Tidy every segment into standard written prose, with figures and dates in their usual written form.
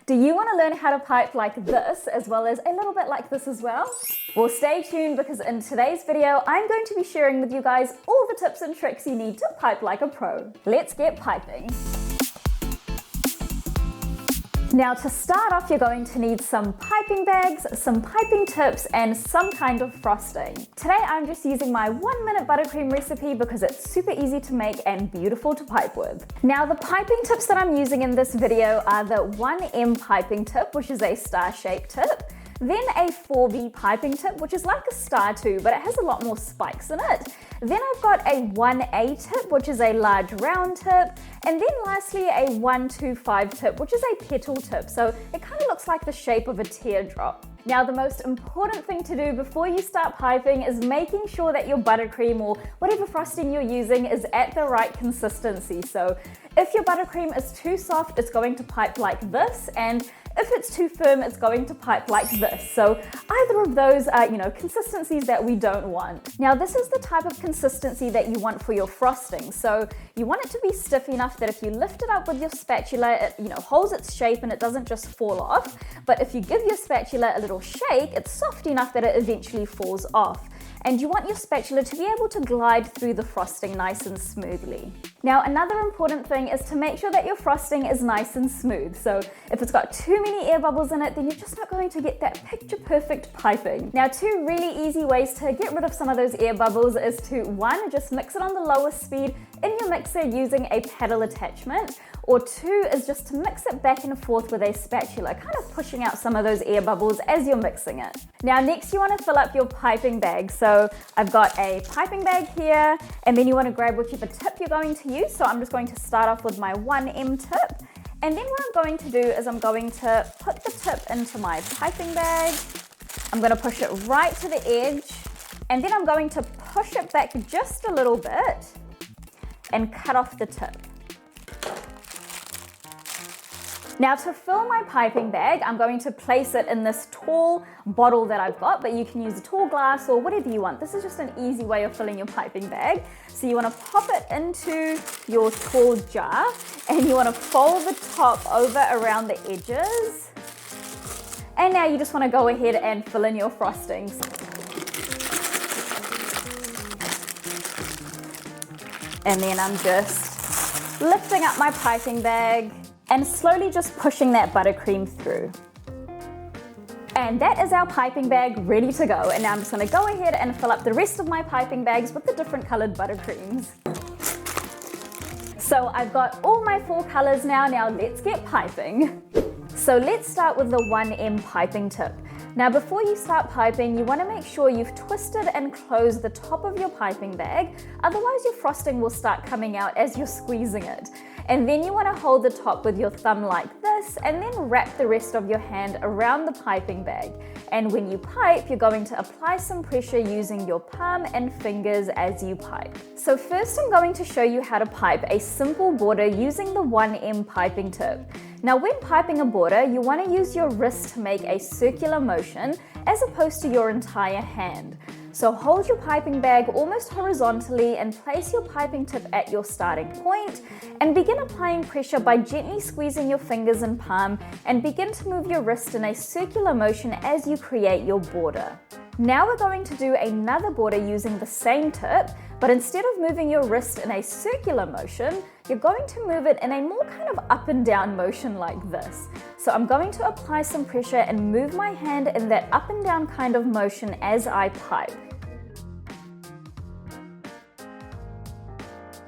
Do you want to learn how to pipe like this as well as a little bit like this as well? Well, stay tuned because in today's video, I'm going to be sharing with you guys all the tips and tricks you need to pipe like a pro. Let's get piping. Now to start off, you're going to need some piping bags, some piping tips, and some kind of frosting. Today I'm just using my 1-minute buttercream recipe because it's super easy to make and beautiful to pipe with. Now the piping tips that I'm using in this video are the 1M piping tip, which is a star-shaped tip, then a 4B piping tip, which is like a star too, but it has a lot more spikes in it. Then I've got a 1A tip, which is a large round tip, and then lastly a 125 tip, which is a petal tip, so it kind of looks like the shape of a teardrop. Now the most important thing to do before you start piping is making sure that your buttercream or whatever frosting you're using is at the right consistency. So if your buttercream is too soft, it's going to pipe like this, and if it's too firm, it's going to pipe like this. So either of those are, consistencies that we don't want. Now this is the type of consistency that you want for your frosting. So you want it to be stiff enough that if you lift it up with your spatula, it holds its shape and it doesn't just fall off. But if you give your spatula a little shake, it's soft enough that it eventually falls off. And you want your spatula to be able to glide through the frosting nice and smoothly. Now another important thing is to make sure that your frosting is nice and smooth. So if it's got too many air bubbles in it, then you're just not going to get that picture perfect piping. Now 2 really easy ways to get rid of some of those air bubbles is to 1, just mix it on the lowest speed in your mixer using a paddle attachment, or 2 is just to mix it back and forth with a spatula, kind of pushing out some of those air bubbles as you're mixing it. Now next you want to fill up your piping bag. So I've got a piping bag here, and then you want to grab whichever tip you're going to use. So I'm just going to start off with my 1M tip, and then what I'm going to do is I'm going to put the tip into my piping bag. I'm going to push it right to the edge, and then I'm going to push it back just a little bit and cut off the tip. Now to fill my piping bag, I'm going to place it in this tall bottle that I've got, but you can use a tall glass or whatever you want. This is just an easy way of filling your piping bag. So you want to pop it into your tall jar, and you want to fold the top over around the edges. And now you just want to go ahead and fill in your frostings. And then I'm just lifting up my piping bag and slowly just pushing that buttercream through. And that is our piping bag ready to go. And now I'm just going to go ahead and fill up the rest of my piping bags with the different colored buttercreams. So I've got all my 4 colors now. Now let's get piping. So let's start with the 1M piping tip. Now before you start piping, you want to make sure you've twisted and closed the top of your piping bag, otherwise your frosting will start coming out as you're squeezing it. And then you want to hold the top with your thumb like this, and then wrap the rest of your hand around the piping bag. And when you pipe, you're going to apply some pressure using your palm and fingers as you pipe. So first I'm going to show you how to pipe a simple border using the 1M piping tip. Now when piping a border, you want to use your wrist to make a circular motion as opposed to your entire hand. So hold your piping bag almost horizontally and place your piping tip at your starting point, and begin applying pressure by gently squeezing your fingers and palm, and begin to move your wrist in a circular motion as you create your border. Now we're going to do another border using the same tip, but instead of moving your wrist in a circular motion, you're going to move it in a more kind of up and down motion like this. So I'm going to apply some pressure and move my hand in that up and down kind of motion as I pipe.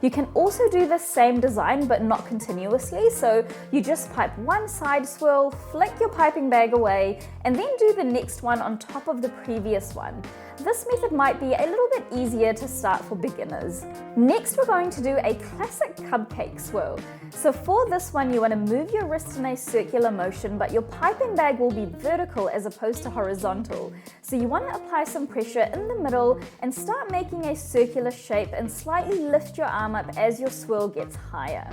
You can also do the same design but not continuously, so you just pipe one side swirl, flick your piping bag away, and then do the next one on top of the previous one. This method might be a little bit easier to start for beginners. Next, we're going to do a classic cupcake swirl. So for this one, you want to move your wrist in a circular motion, but your piping bag will be vertical as opposed to horizontal. So you want to apply some pressure in the middle and start making a circular shape and slightly lift your arm up as your swirl gets higher.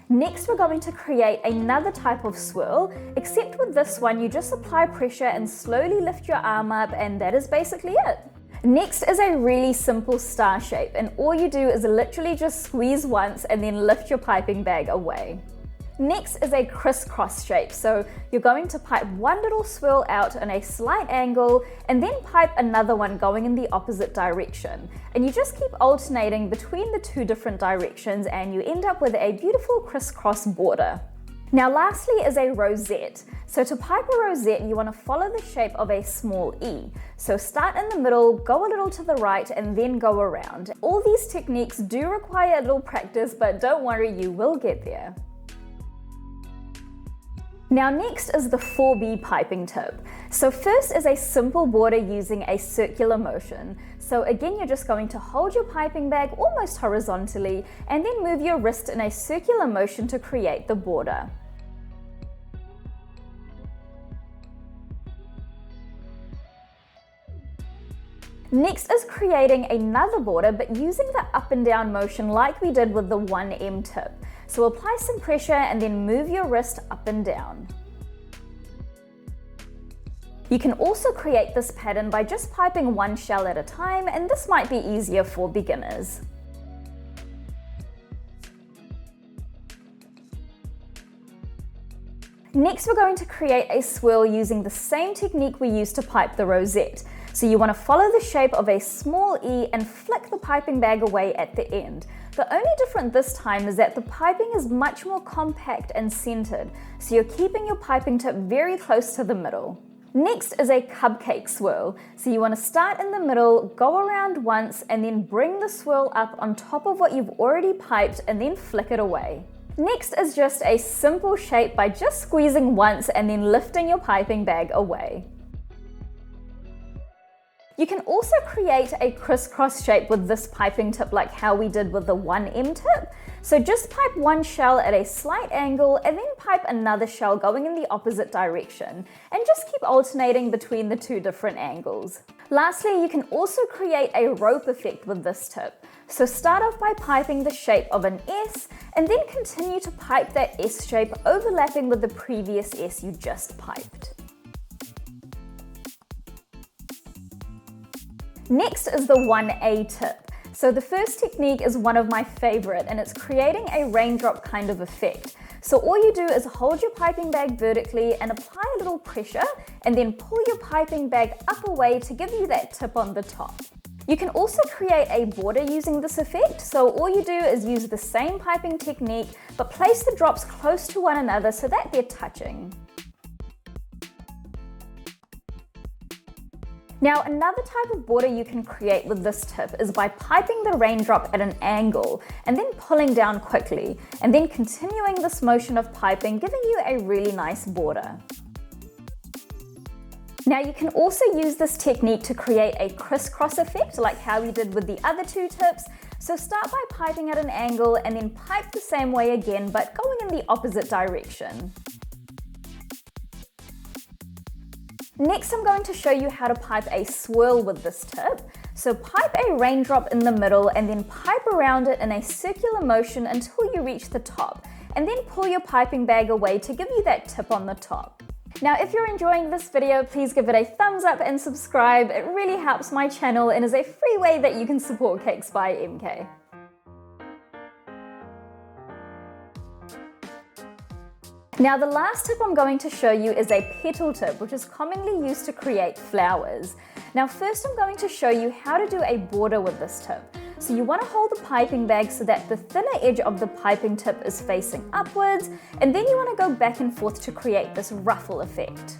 Next, we're going to create another type of swirl, except with this one, you just apply pressure and slowly lift your arm up, and that is basically it. Next is a really simple star shape, and all you do is literally just squeeze once and then lift your piping bag away. Next is a crisscross shape. So you're going to pipe one little swirl out in a slight angle and then pipe another one going in the opposite direction. And you just keep alternating between the two different directions and you end up with a beautiful crisscross border. Now lastly is a rosette. So to pipe a rosette, you want to follow the shape of a small E. So start in the middle, go a little to the right, and then go around. All these techniques do require a little practice, but don't worry, you will get there. Now next is the 4B piping tip. So first is a simple border using a circular motion. So again, you're just going to hold your piping bag almost horizontally and then move your wrist in a circular motion to create the border. Next is creating another border, but using the up and down motion like we did with the 1M tip. So apply some pressure and then move your wrist up and down. You can also create this pattern by just piping one shell at a time, and this might be easier for beginners. Next, we're going to create a swirl using the same technique we used to pipe the rosette. So you want to follow the shape of a small E and flick the piping bag away at the end. The only difference this time is that the piping is much more compact and centered, so you're keeping your piping tip very close to the middle. Next is a cupcake swirl. So you want to start in the middle, go around once, and then bring the swirl up on top of what you've already piped and then flick it away. Next is just a simple shape by just squeezing once and then lifting your piping bag away. You can also create a crisscross shape with this piping tip like how we did with the 1M tip. So just pipe one shell at a slight angle and then pipe another shell going in the opposite direction, and just keep alternating between the two different angles. Lastly, you can also create a rope effect with this tip. So start off by piping the shape of an S and then continue to pipe that S shape overlapping with the previous S you just piped. Next is the 1A tip. So the first technique is one of my favorite, and it's creating a raindrop kind of effect. So all you do is hold your piping bag vertically and apply a little pressure and then pull your piping bag up away to give you that tip on the top. You can also create a border using this effect. So all you do is use the same piping technique, but place the drops close to one another so that they're touching. Now, another type of border you can create with this tip is by piping the raindrop at an angle and then pulling down quickly, and then continuing this motion of piping, giving you a really nice border. Now you can also use this technique to create a crisscross effect like how we did with the other two tips. So start by piping at an angle and then pipe the same way again, but going in the opposite direction. Next, I'm going to show you how to pipe a swirl with this tip. So pipe a raindrop in the middle and then pipe around it in a circular motion until you reach the top, and then pull your piping bag away to give you that tip on the top. Now, if you're enjoying this video, please give it a thumbs up and subscribe. It really helps my channel and is a free way that you can support Cakes by MK. Now the last tip I'm going to show you is a petal tip, which is commonly used to create flowers. Now first I'm going to show you how to do a border with this tip. So you want to hold the piping bag so that the thinner edge of the piping tip is facing upwards, and then you want to go back and forth to create this ruffle effect.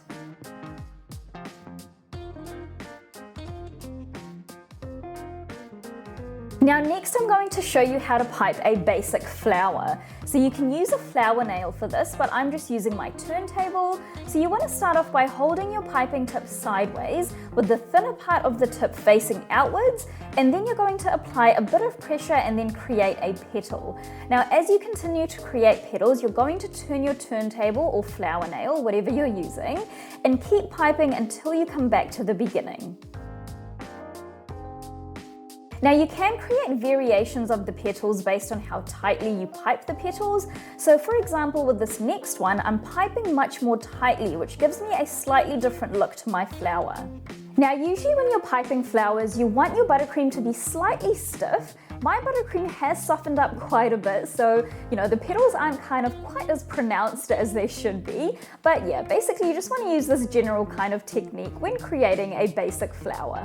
Now next I'm going to show you how to pipe a basic flower. So you can use a flower nail for this, but I'm just using my turntable. So you want to start off by holding your piping tip sideways with the thinner part of the tip facing outwards, and then you're going to apply a bit of pressure and then create a petal. Now as you continue to create petals, you're going to turn your turntable or flower nail, whatever you're using, and keep piping until you come back to the beginning. Now you can create variations of the petals based on how tightly you pipe the petals. So for example, with this next one, I'm piping much more tightly, which gives me a slightly different look to my flower. Now usually when you're piping flowers, you want your buttercream to be slightly stiff, My buttercream has softened up quite a bit, so the petals aren't kind of quite as pronounced as they should be. But yeah, basically you just want to use this general kind of technique when creating a basic flower.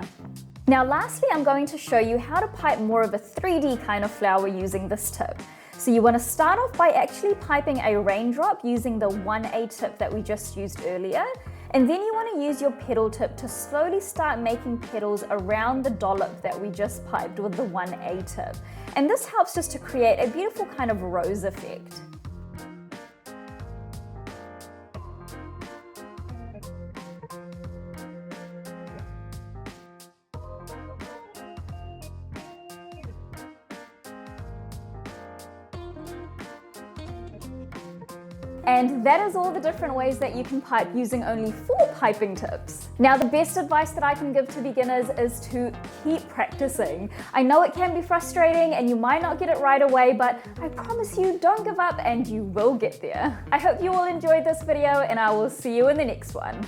Now lastly, I'm going to show you how to pipe more of a 3D kind of flower using this tip. So you want to start off by actually piping a raindrop using the 1A tip that we just used earlier. And then you want to use your petal tip to slowly start making petals around the dollop that we just piped with the 1A tip. And this helps just to create a beautiful kind of rose effect. And that is all the different ways that you can pipe using only 4 piping tips. Now, the best advice that I can give to beginners is to keep practicing. I know it can be frustrating and you might not get it right away, but I promise you, don't give up and you will get there. I hope you all enjoyed this video and I will see you in the next one.